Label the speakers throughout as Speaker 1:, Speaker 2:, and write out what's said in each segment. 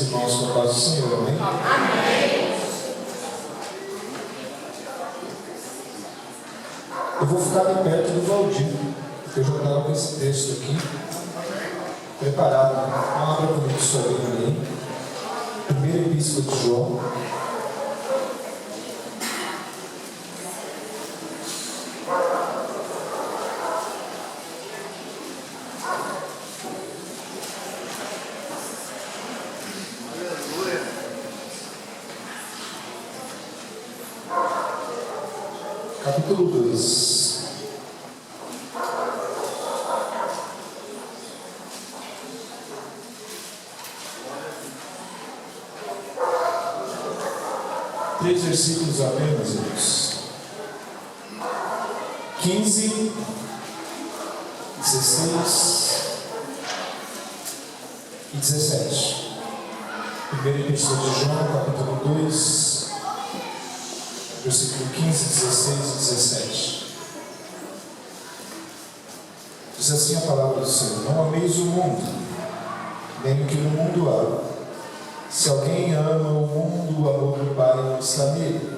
Speaker 1: irmãos com a paz do Senhor, amém?
Speaker 2: Amém.
Speaker 1: Eu vou ficar bem perto do Valdir, porque eu já estava com esse texto aqui preparado. Abra comigo sua Bíblia aí. Primeira Epístola de João. Capítulo 2. Três versículos apenas, irmãos. 15, 16 e 17. Primeira Epístola de João, capítulo 2, versículo 15, 16 e 17. Diz assim a palavra do Senhor: não ameis o mundo, nem o que no mundo há. Se alguém ama o mundo, o amor do Pai não está nele.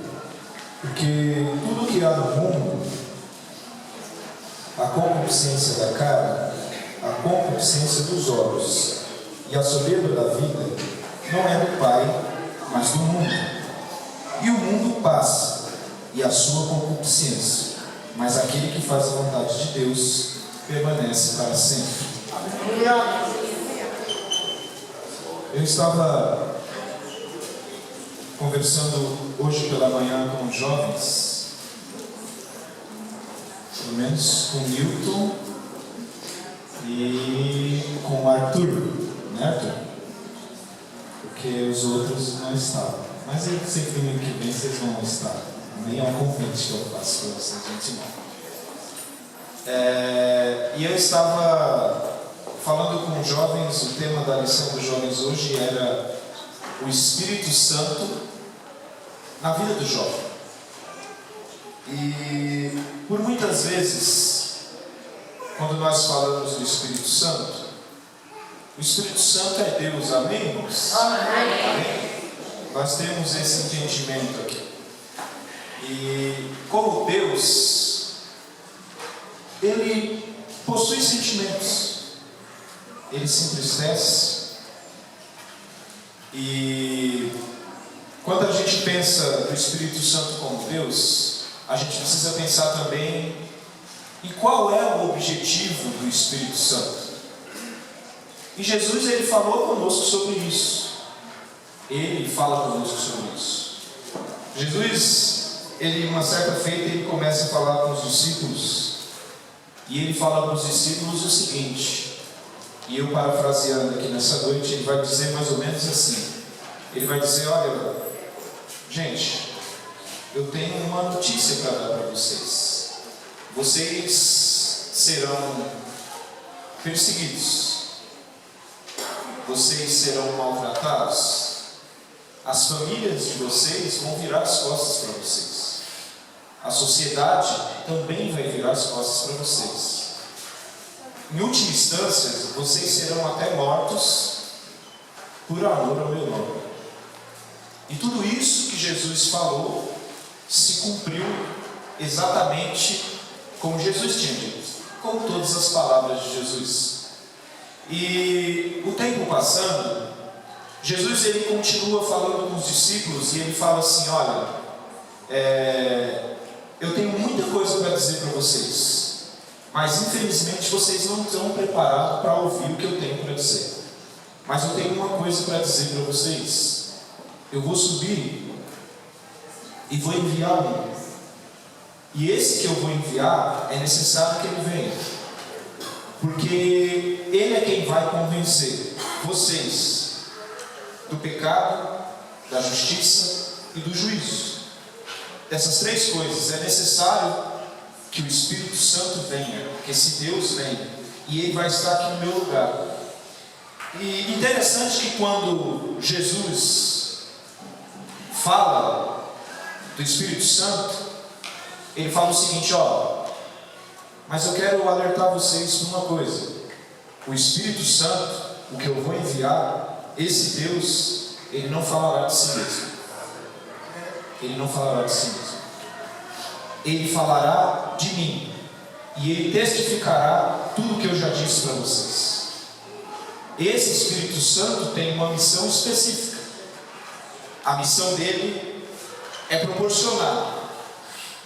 Speaker 1: Porque tudo que há no mundo, a concupiscência da carne, a concupiscência dos olhos e a soberba da vida, não é do Pai, mas do mundo. E o mundo passa, e a sua concupiscência, mas aquele que faz a vontade de Deus permanece para sempre. Eu estava conversando hoje pela manhã com os jovens, pelo menos com o Newton e com o Arthur, né, Arthur? Porque os outros não estavam. Mas eu sei que domingo que vem vocês vão estar. Nem é um convite que eu faço para vocês, gente, não. E eu estava falando com os jovens, o tema da lição dos jovens hoje era o Espírito Santo na vida do jovem. E por muitas vezes, quando nós falamos do Espírito Santo, o Espírito Santo é Deus, amém, irmãos? Amém. Nós temos esse entendimento aqui. E como Deus, Ele possui sentimentos. Ele se entristece. E quando a gente pensa no Espírito Santo como Deus, a gente precisa pensar também em qual é o objetivo do Espírito Santo. E Jesus, ele falou conosco sobre isso. Ele fala conosco sobre isso. Jesus, ele, uma certa feita, ele começa a falar com os discípulos. E ele fala para os discípulos o seguinte, e eu parafraseando aqui nessa noite, ele vai dizer mais ou menos assim. Ele vai dizer: olha, gente, eu tenho uma notícia para dar para vocês. Vocês serão perseguidos. Vocês serão maltratados. As famílias de vocês vão virar as costas para vocês. A sociedade também vai virar as costas para vocês. Em última instância, vocês serão até mortos por amor ao meu nome. E tudo isso que Jesus falou se cumpriu exatamente como Jesus tinha dito, com todas as palavras de Jesus. E o tempo passando, Jesus, ele continua falando com os discípulos e ele fala assim: olha, eu tenho muita coisa para dizer para vocês, mas infelizmente vocês não estão preparados para ouvir o que eu tenho para dizer. Mas eu tenho uma coisa para dizer para vocês. Eu vou subir e vou enviar um. E esse que eu vou enviar, é necessário que ele venha, porque ele é quem vai convencer vocês do pecado, da justiça e do juízo. Essas três coisas, é necessário que o Espírito Santo venha, que esse Deus venha, e ele vai estar aqui no meu lugar. E interessante que quando Jesus fala do Espírito Santo, ele fala o seguinte: ó, mas eu quero alertar vocês para uma coisa. O Espírito Santo, o que eu vou enviar, esse Deus, Ele não falará de si mesmo. Ele não falará de si mesmo. Ele falará de mim. E Ele testificará tudo o que eu já disse para vocês. Esse Espírito Santo tem uma missão específica. A missão dele é proporcionar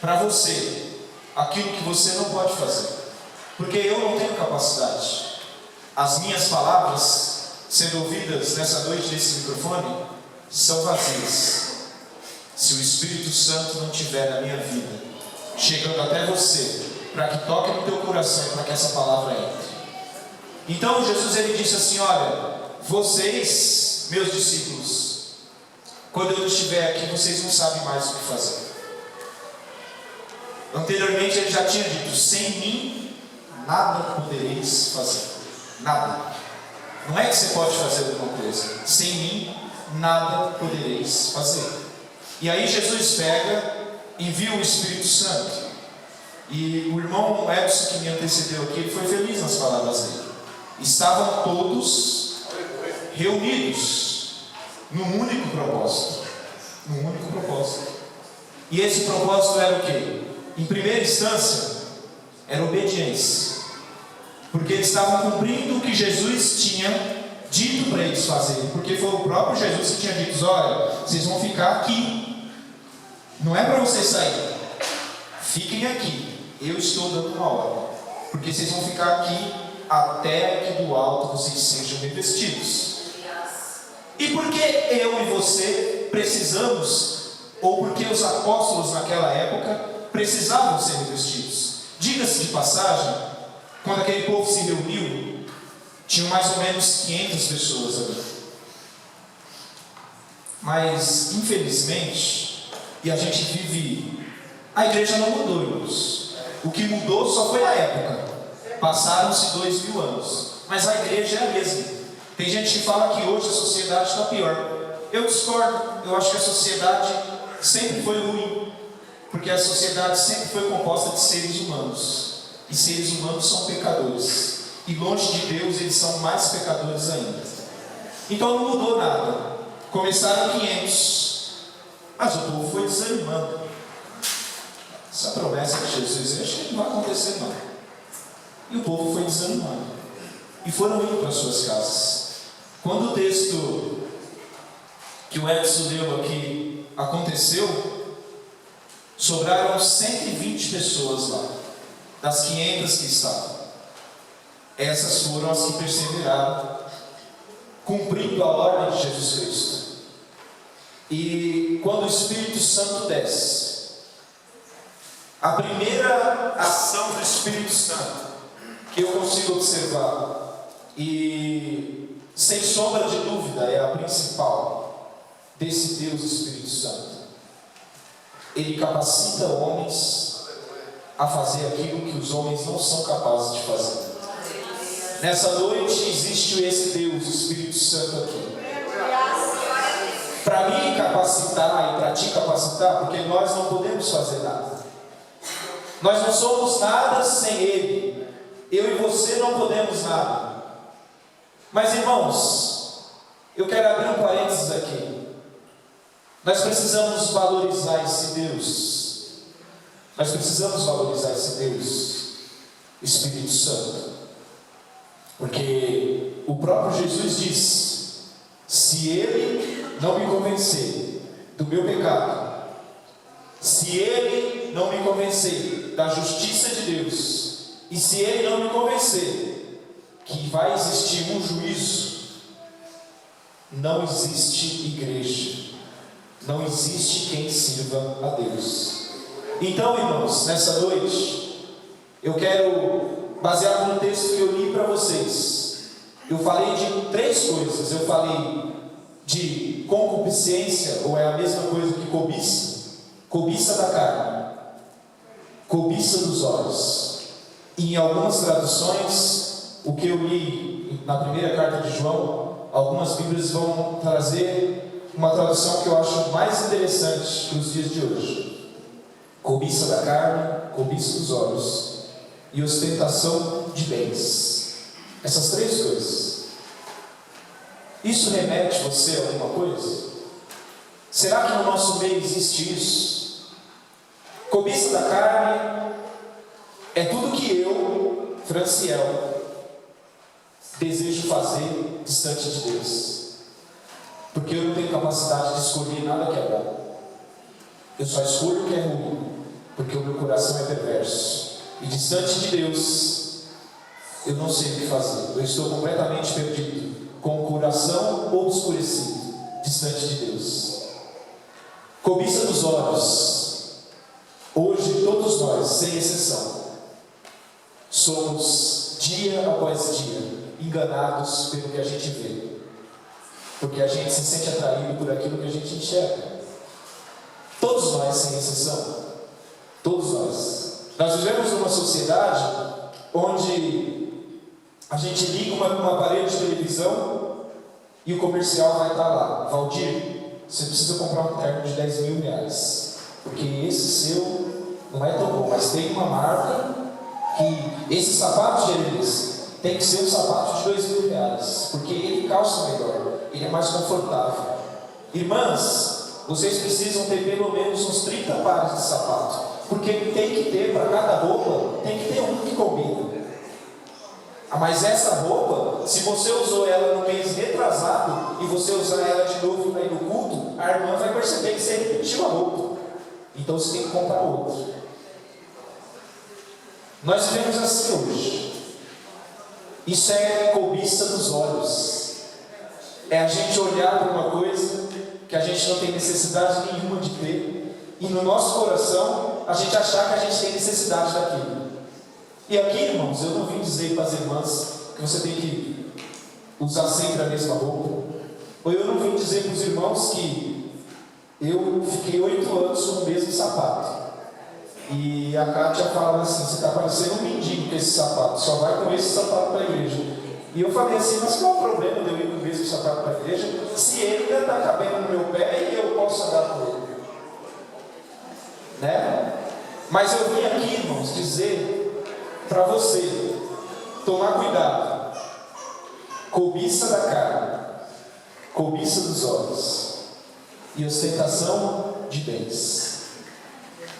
Speaker 1: para você aquilo que você não pode fazer. Porque eu não tenho capacidade. As minhas palavras, sendo ouvidas nessa noite nesse microfone, são vazias. Se o Espírito Santo não estiver na minha vida, chegando até você, para que toque no teu coração, para que essa palavra entre. Então Jesus ele disse assim: olha, vocês, meus discípulos, quando eu estiver aqui, vocês não sabem mais o que fazer. Anteriormente ele já tinha dito: sem mim nada podereis fazer. Nada. Não é que você pode fazer alguma coisa. Sem mim nada podereis fazer. E aí Jesus pega, envia o Espírito Santo. E o irmão Edson, que me antecedeu aqui, ele foi feliz nas palavras dele. Estavam todos reunidos num único propósito. Num único propósito. E esse propósito era o quê? Em primeira instância, era obediência. Porque eles estavam cumprindo o que Jesus tinha dito para eles fazerem. Porque foi o próprio Jesus que tinha dito: olha, vocês vão ficar aqui. Não é para vocês saírem. Fiquem aqui. Eu estou dando uma ordem. Porque vocês vão ficar aqui até que do alto vocês sejam revestidos. E por que eu e você precisamos, ou porque os apóstolos naquela época precisavam ser revestidos? Diga-se de passagem, quando aquele povo se reuniu, tinham mais ou menos 500 pessoas ali. Mas, infelizmente, e a gente vive, a igreja não mudou, irmãos. O que mudou só foi a época. Passaram-se 2000 anos. Mas a igreja é a mesma. Tem gente que fala que hoje a sociedade está pior. Eu discordo. Eu acho que a sociedade sempre foi ruim. Porque a sociedade sempre foi composta de seres humanos. E seres humanos são pecadores. E longe de Deus eles são mais pecadores ainda. Então não mudou nada. Começaram 500. Mas o povo foi desanimando. Essa promessa de Jesus, eu acho que não vai acontecer não. E o povo foi desanimando. E foram indo para suas casas. Quando o texto que o Edson leu aqui aconteceu, sobraram 120 pessoas lá, das 500 que estavam. Essas foram as que perseveraram, cumprindo a ordem de Jesus Cristo. E quando o Espírito Santo desce, a primeira ação do Espírito Santo que eu consigo observar, e sem sombra de dúvida é a principal desse Deus Espírito Santo, ele capacita homens a fazer aquilo que os homens não são capazes de fazer. Nessa noite existe esse Deus, o Espírito Santo aqui, para me capacitar e para te capacitar, porque nós não podemos fazer nada. Nós não somos nada sem Ele. Eu e você não podemos nada. Mas, irmãos, eu quero abrir um parênteses aqui. Nós precisamos valorizar esse Deus. Nós precisamos valorizar esse Deus, Espírito Santo. Porque o próprio Jesus diz: se Ele não me convencer do meu pecado, se Ele não me convencer da justiça de Deus, e se Ele não me convencer que vai existir um juízo, não existe igreja, não existe quem sirva a Deus. Então, irmãos, nessa noite, eu quero, baseado no texto que eu li para vocês, eu falei de 3 coisas. Eu falei de concupiscência, ou é a mesma coisa que cobiça. Cobiça da carne, cobiça dos olhos. E em algumas traduções, o que eu li na primeira carta de João, algumas Bíblias vão trazer uma tradução que eu acho mais interessante para os dias de hoje: cobiça da carne, cobiça dos olhos e ostentação de bens. Essas 3 coisas. Isso remete você a alguma coisa? Será que no nosso meio existe isso? Cobiça da carne é tudo que eu, Franciel, desejo fazer distante de Deus. Porque eu não tenho capacidade de escolher nada que é bom. Eu só escolho o que é ruim, porque o meu coração é perverso. E distante de Deus, eu não sei o que fazer. Eu estou completamente perdido, com o coração obscurecido, distante de Deus. Cobiça dos olhos. Hoje, todos nós, sem exceção, somos, dia após dia, enganados pelo que a gente vê. Porque a gente se sente atraído por aquilo que a gente enxerga. Todos nós, sem exceção. Todos nós. Nós vivemos numa sociedade onde a gente liga uma aparelho de televisão e o comercial vai estar lá. Valdir, você precisa comprar um terno de 10 mil reais. Porque esse seu não é tão bom, mas tem uma marca que esse sapato de Jeremias tem que ser um sapato de 2 mil reais. Porque ele calça melhor, ele é mais confortável. Irmãs, vocês precisam ter pelo menos uns 30 pares de sapato. Porque tem que ter, para cada roupa, tem que ter um que combina. Mas essa roupa, se você usou ela no mês retrasado e você usar ela de novo aí no culto, a irmã vai perceber que você repetiu a roupa. Então você tem que comprar outra. Nós vivemos assim hoje. Isso é cobiça dos olhos. É a gente olhar para uma coisa que a gente não tem necessidade nenhuma de ter, e no nosso coração a gente achar que a gente tem necessidade daquilo. E aqui, irmãos, eu não vim dizer para as irmãs que você tem que usar sempre a mesma roupa. Ou eu não vim dizer para os irmãos que eu fiquei 8 anos com o mesmo sapato. E a Kátia falava assim: você está parecendo um mendigo com esse sapato, só vai com esse sapato para a igreja. E eu falei assim: mas qual é o problema de eu ir com o mesmo sapato para a igreja, se ele ainda está cabendo no meu pé e eu posso andar com ele? Né? Mas eu vim aqui, irmãos, dizer para você tomar cuidado. Cobiça da carne, cobiça dos olhos e ostentação de bens.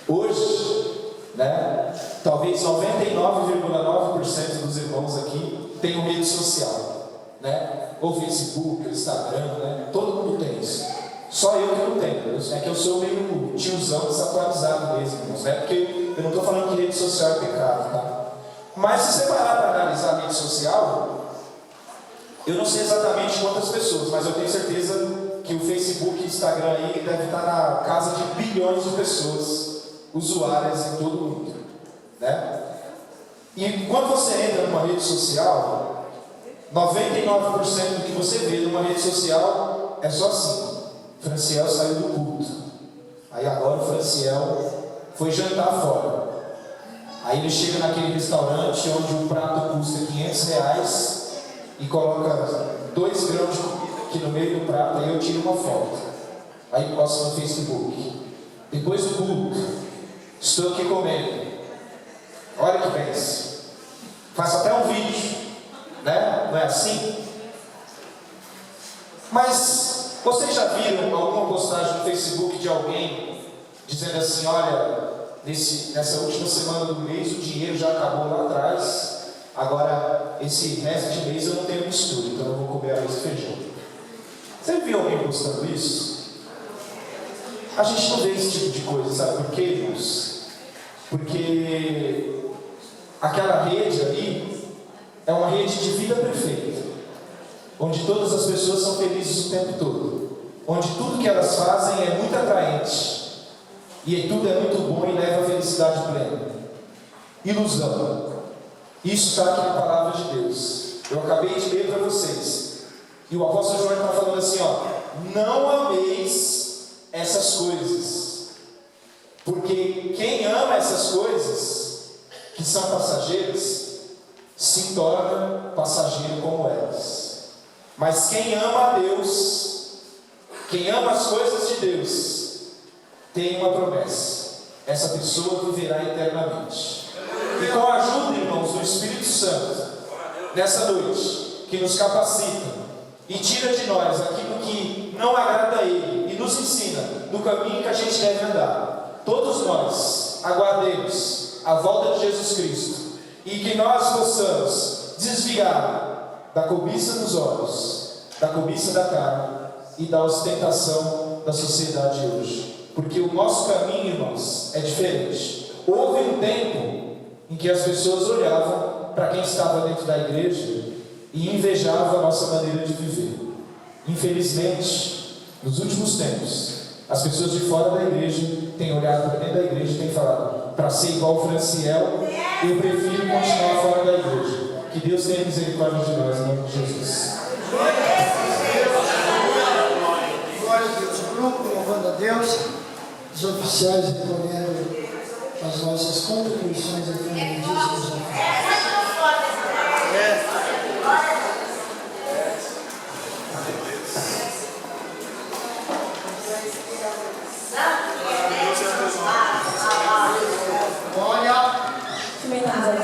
Speaker 1: Hoje, né, talvez 99,9% dos irmãos aqui tenham rede social, né? Ou Facebook, ou Instagram, né? Todo mundo tem isso. Só eu que não tenho. É que eu sou meio tiozão desatualizado mesmo, irmãos, né? Porque eu não estou falando que rede social é pecado, tá? Mas se você parar para analisar a rede social, eu não sei exatamente quantas pessoas, mas eu tenho certeza que o Facebook e o Instagram aí deve estar na casa de bilhões de pessoas usuárias em todo o mundo, né? E quando você entra numa rede social, 99% do que você vê numa rede social é só assim: Franciel saiu do culto, aí agora o Franciel foi jantar fora, aí ele chega naquele restaurante onde o prato custa 500 reais e coloca 2 grãos de comida aqui no meio do prato, aí eu tiro uma foto, aí posto no Facebook. Depois do culto, estou aqui comendo, olha que bênção, faço até um vídeo, né? Não é assim? Mas vocês já viram alguma postagem no Facebook de alguém dizendo assim: olha, nessa última semana do mês o dinheiro já acabou lá atrás, agora esse resto de mês eu não tenho mistura, então eu vou comer arroz e feijão. Você viu alguém postando isso? A gente não vê esse tipo de coisa, sabe por quê, irmãos? Porque aquela rede ali é uma rede de vida perfeita, onde todas as pessoas são felizes o tempo todo, onde tudo que elas fazem é muito atraente, e tudo é muito bom e leva a felicidade plena. Ilusão. Isso está aqui na palavra de Deus. Eu acabei de ler para vocês, e o apóstolo João está falando assim: ó, não ameis essas coisas, porque quem ama essas coisas que são passageiras se torna passageiro como elas. Mas quem ama a Deus, quem ama as coisas de Deus, tem uma promessa: essa pessoa viverá eternamente. E com a ajuda, irmãos, do Espírito Santo, nessa noite, que nos capacita e tira de nós aquilo que não agrada a Ele e nos ensina no caminho que a gente deve andar. Todos nós aguardemos a volta de Jesus Cristo e que nós possamos desviar da cobiça dos olhos, da cobiça da carne e da ostentação da sociedade hoje. Porque o nosso caminho, irmãos, é diferente. Houve um tempo em que as pessoas olhavam para quem estava dentro da igreja e invejavam a nossa maneira de viver. Infelizmente, nos últimos tempos, as pessoas de fora da igreja têm olhado para dentro da igreja e têm falado: para ser igual o Franciel, eu prefiro continuar fora da igreja. Que Deus tenha misericórdia de nós, em nome de Jesus.
Speaker 2: Glória a Deus. O grupo louvando a Deus, os oficiais recolhendo as nossas contribuições aqui no registro.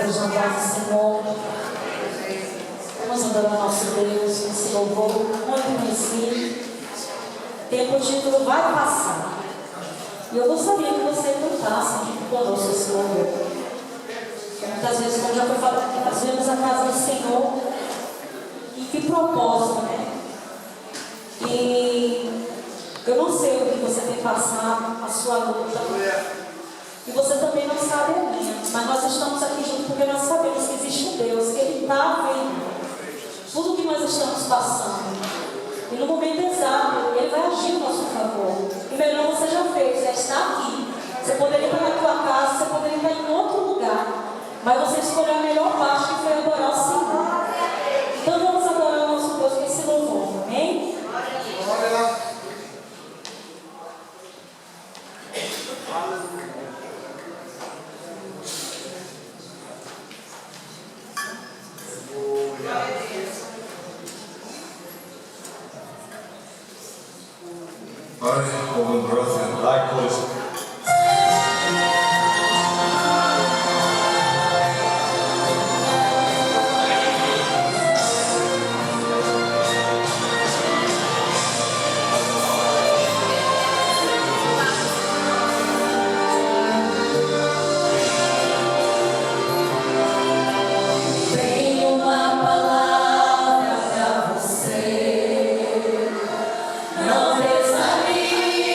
Speaker 3: Deus na voz do Senhor. Vamos adorar o nosso Deus com esse louvor muito conhecido. Tem o título Vai Passar. E eu gostaria que você cantasse conosco esse louvor. Muitas vezes, como já foi falado, nós vemos a casa do Senhor. E que propósito, né? E eu não sei o que você tem passado, a sua luta. E você também não sabe a minha. Mas nós estamos aqui juntos porque nós sabemos que existe um Deus, que Ele está vendo tudo que nós estamos passando. E no momento exato, Ele vai agir em nosso favor. E melhor você já fez, já está aqui. Você poderia estar na tua casa, você poderia estar em outro lugar. Mas você escolheu a melhor parte, que foi adorar o Senhor. Então vamos adorar o nosso Deus com esse louvor. Amém?
Speaker 2: Glória.
Speaker 4: Pare, como brother, likewise.
Speaker 3: Não desanime.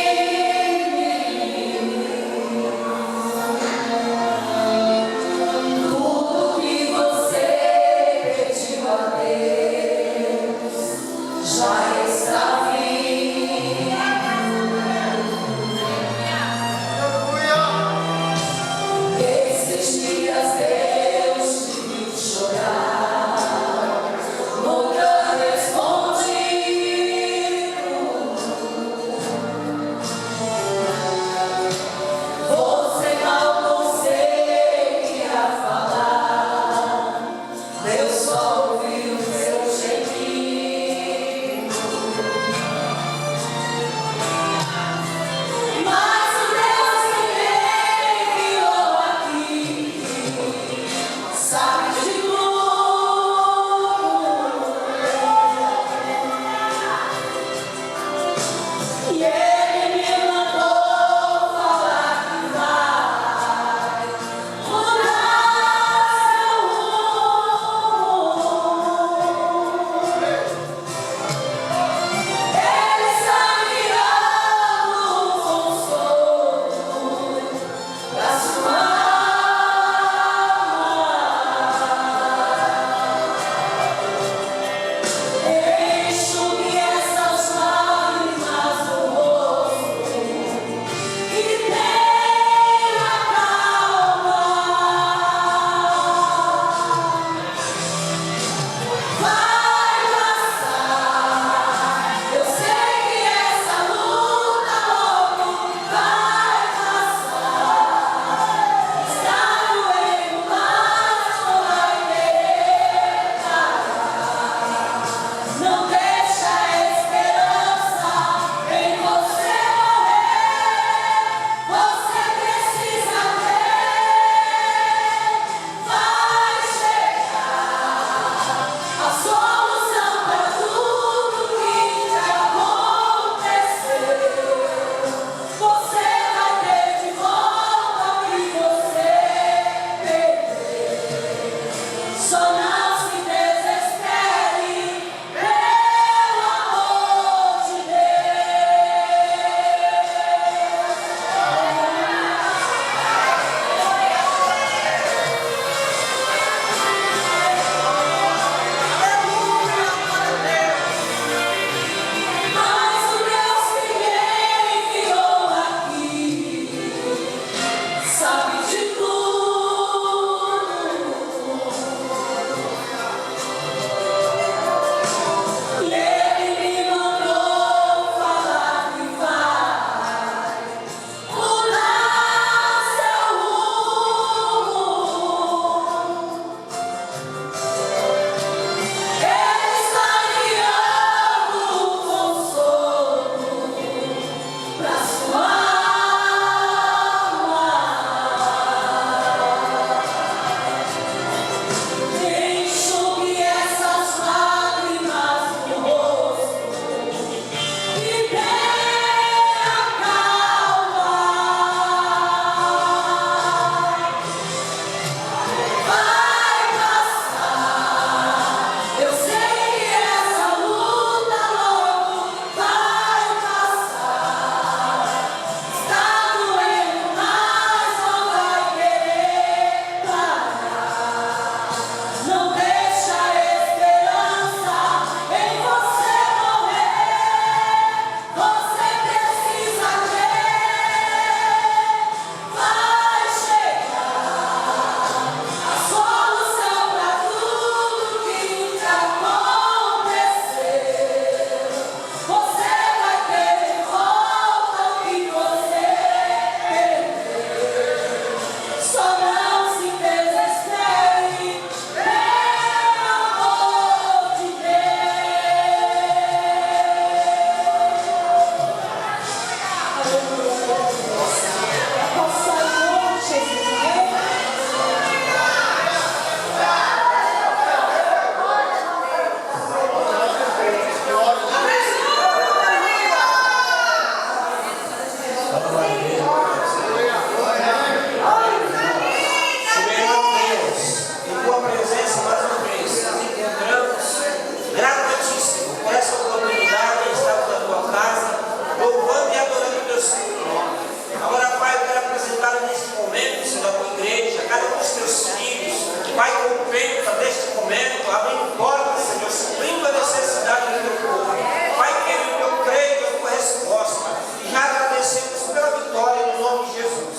Speaker 5: momento, abre portas, Senhor, suprindo a necessidade do teu povo. Pai querido, eu creio na tua resposta e já agradecemos pela vitória no nome de Jesus.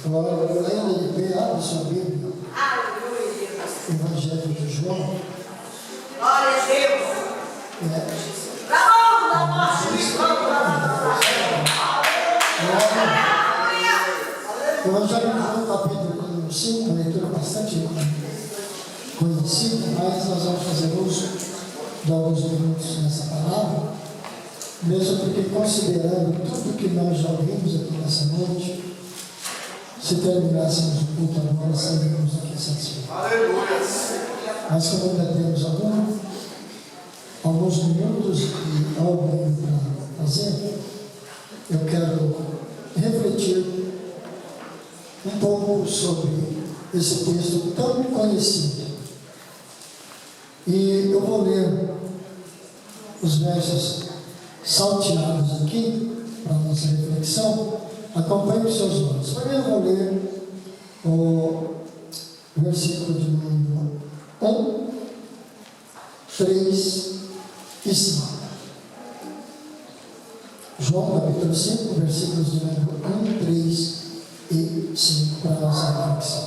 Speaker 2: Glória, lendo de pé, abre sua Bíblia. Evangelho de João.
Speaker 6: Glória a Deus.
Speaker 2: Evangelho de João, capítulo 5, uma leitura bastante conhecida, mas nós vamos fazer uso de alguns minutos nessa palavra, mesmo porque, considerando tudo que nós já ouvimos aqui nessa noite, se terminássemos o culto agora, sairíamos daqui satisfeitos. Mas como ainda temos alguns minutos e algo ainda para fazer, eu quero refletir um pouco sobre esse texto tão conhecido. E eu vou ler os versos salteados aqui para a nossa reflexão. Acompanhe os seus olhos. Primeiro vou ler o versículo de número 1, 3 e 5. João capítulo 5, versículos de número 1, 3 e 5 para a nossa reflexão.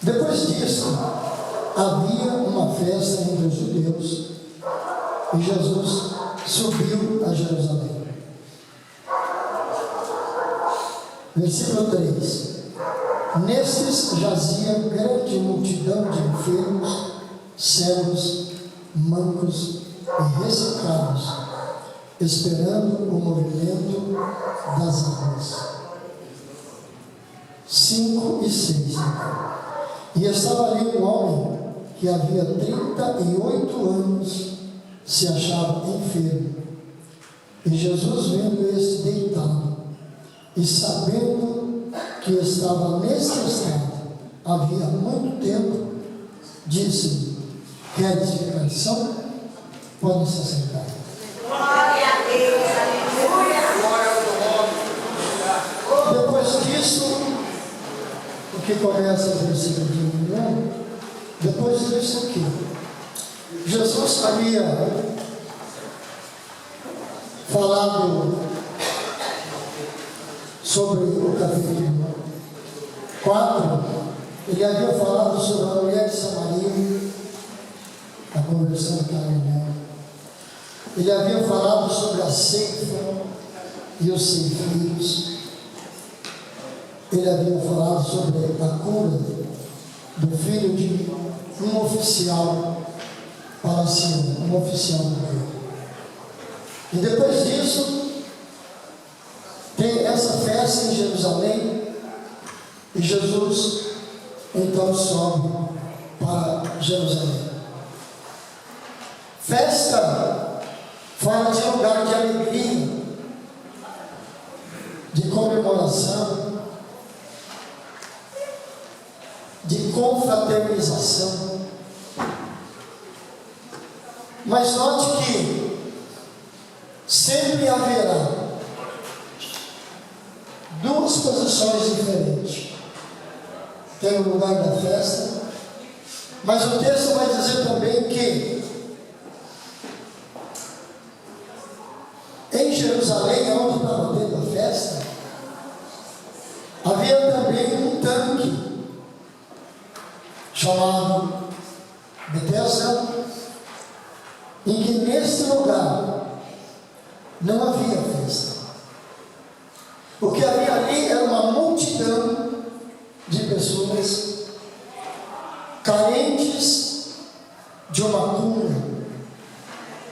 Speaker 2: Depois disso, havia uma festa entre os judeus e Jesus subiu a Jerusalém. Versículo 3. Nestes jazia grande multidão de enfermos, cegos, mancos e ressecados, esperando o movimento das águas. 5 e 6. E estava ali um homem que havia 38 anos se achava enfermo. E Jesus, vendo este deitado, e sabendo que estava nesse estado havia muito tempo, disse: queres ficar são? Podem se assentar.
Speaker 6: Glória a Deus, aleluia.
Speaker 2: Depois disso, o que começa o versículo de 1, depois disso que Jesus havia falado sobre o capítulo 4, ele havia falado sobre a mulher de Samaria, a conversão que ela nela. Ele havia falado sobre a ceifa e os ceifeiros. Ele havia falado sobre a cura do filho de um oficial palaciano, um oficial do rei. E depois disso, tem essa festa em Jerusalém, e Jesus então sobe para Jerusalém. Festa fala de lugar de alegria, de comemoração, de confraternização. Mas note que sempre haverá duas posições diferentes. Tem o lugar da festa, mas o texto vai dizer também que em Jerusalém, onde estava tendo a festa, havia também um tanque chamado Betesda, em que neste lugar não havia festa. O que havia ali era uma multidão de pessoas carentes de uma cura,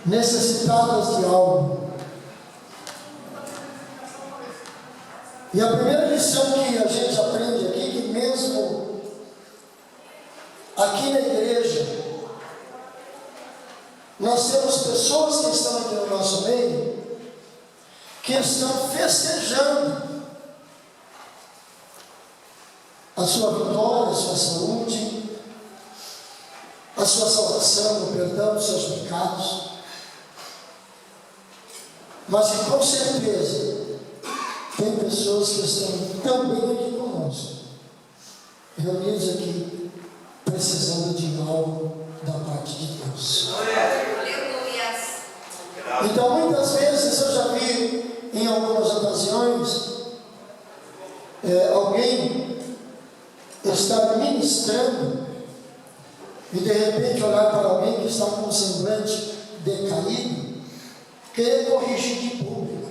Speaker 2: necessitadas de algo. E a primeira lição que a gente aprende aqui, que mesmo aqui na igreja, nós temos pessoas que estão aqui no nosso meio, que estão festejando a sua vitória, a sua saúde, a sua salvação, o perdão dos seus pecados. mas que com certeza tem pessoas que estão também aqui conosco, reunidos aqui, precisando de algo da parte de Deus. Então, muitas vezes eu já vi em algumas ocasiões alguém estar ministrando e de repente olhar para alguém que está com um semblante decaído, querer corrigir de público.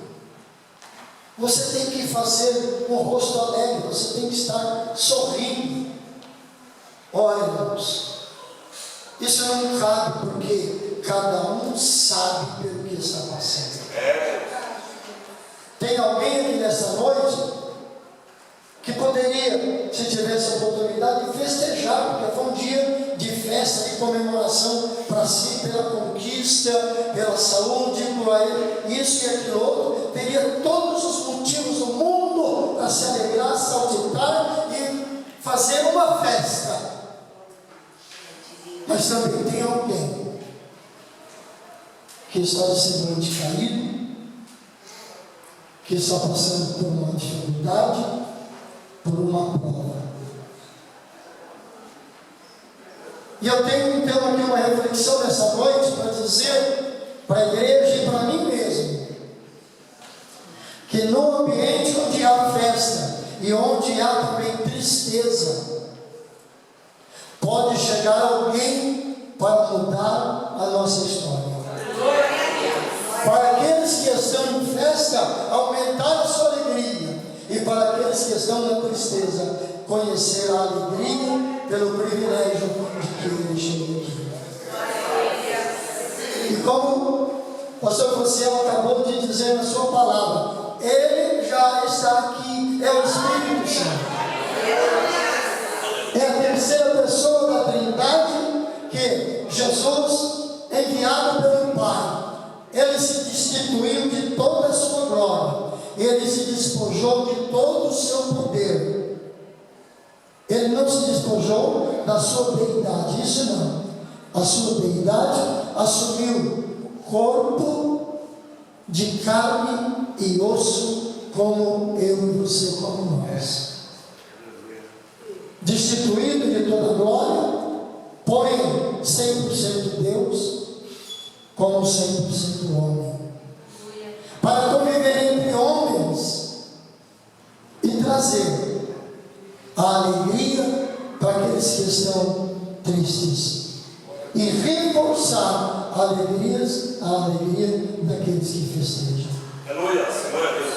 Speaker 2: Você tem que fazer um rosto alegre, você tem que estar sorrindo. Olha, irmãos, isso não cabe, porque cada um sabe pelo que está passando. Tem alguém aqui nessa noite que poderia, se tivesse a oportunidade, de festejar, porque foi um dia de festa, de comemoração para si, pela conquista, pela saúde, por aí, isso e aquilo outro, teria todos os motivos do mundo para se alegrar, saltitar e fazer uma festa. Mas também tem alguém que está de semblante caído, que está passando por uma dificuldade, por uma prova. E eu tenho então aqui uma reflexão nessa noite para dizer para a igreja e para mim mesmo, que no ambiente onde há festa e onde há também tristeza, pode chegar alguém para mudar a nossa história. Para aqueles que estão em festa, aumentar a sua alegria. E para aqueles que estão na tristeza, conhecer a alegria pelo privilégio de que ele chega aqui. E como o pastor Franciel acabou de dizer na sua palavra, ele já está aqui, é o Espírito Santo. É a terceira pessoa da Trindade que Jesus, enviado pelo Pai, ele se destituiu de toda a sua glória, ele se despojou de todo o seu poder. Ele não se despojou da sua deidade, isso não. A sua deidade assumiu corpo de carne e osso, como eu e você, como nós. Destituído de toda glória, porém 100% Deus, como 100% homem, para conviver entre homens e trazer a alegria para aqueles que estão tristes e reforçar a alegria daqueles que festejam.
Speaker 5: Aleluia, glória a Deus.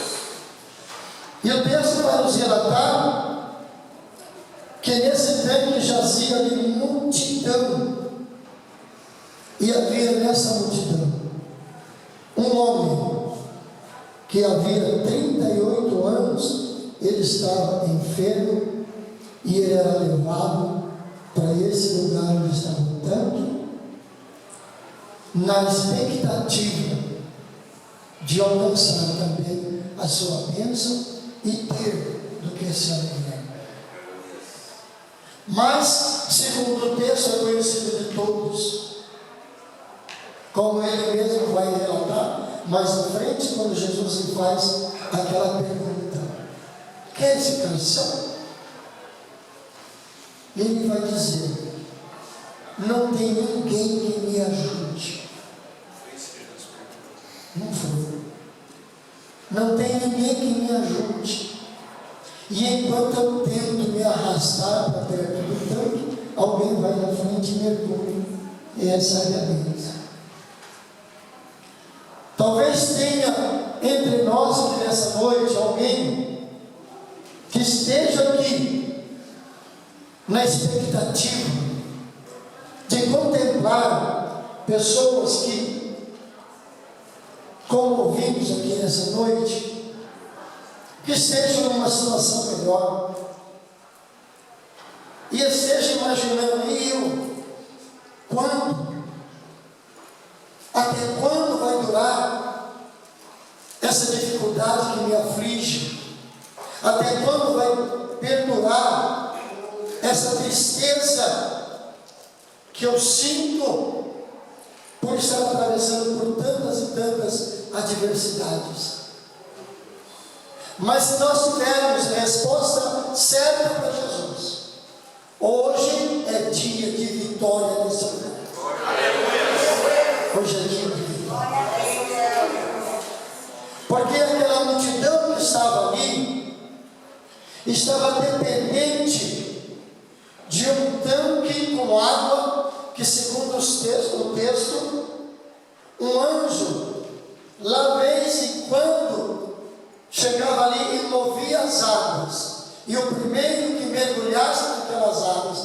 Speaker 2: E o texto vai nos relatar que nesse tempo jazia ali multidão, e havia nessa multidão um homem que havia 38 anos, ele estava enfermo e ele era levado para esse lugar onde estava o tanque, na expectativa de alcançar também a sua bênção e ter do que se alegrar. Mas, segundo o texto, é conhecido de todos, como ele mesmo vai relatar mais à frente, quando Jesus lhe faz aquela pergunta: quer esse canção? Ele vai dizer: não tem ninguém que me ajude. Não foi. Não tem ninguém que me ajude. E enquanto eu tento me arrastar para perto do tanque, alguém vai na frente e mergulha. E essa é a bênção. Talvez tenha entre nós aqui nessa noite alguém que esteja aqui na expectativa de contemplar pessoas que, como ouvimos aqui nessa noite, que estejam numa situação melhor e esteja imaginando: e eu? Quando? Até quando vai durar essa dificuldade que me aflige? Até quando vai perdurar essa tristeza que eu sinto por estar atravessando por tantas e tantas adversidades. Mas se nós tivermos a resposta certa para Jesus, hoje é dia de vitória nesse lugar. Hoje é dia de vitória. Porque aquela multidão que estava ali estava dependente de um tanque com água que, segundo o texto, um anjo, lá vez em quando, chegava ali e movia as águas. E o primeiro que mergulhasse naquelas águas,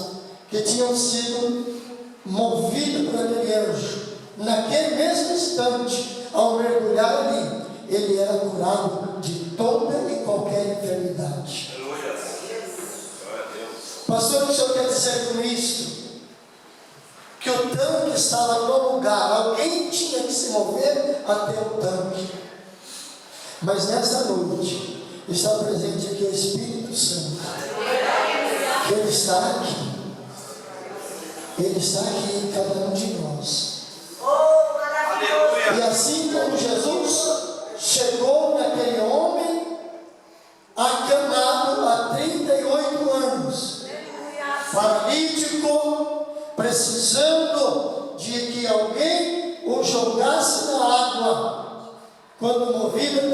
Speaker 2: que tinham sido movidas por aquele anjo, naquele mesmo instante, ao mergulhar ali, ele era curado de toda e qualquer enfermidade. Pastor, o que o senhor quer dizer com isso? Que o tanque estava no lugar, alguém tinha que se mover até o tanque. Mas nessa noite está presente aqui o Espírito Santo, que Ele está aqui. Ele está aqui em cada um de nós. E assim como Jesus chegou naquele homem acamado há 38 anos, paralítico, precisando de que alguém o jogasse na água, quando movido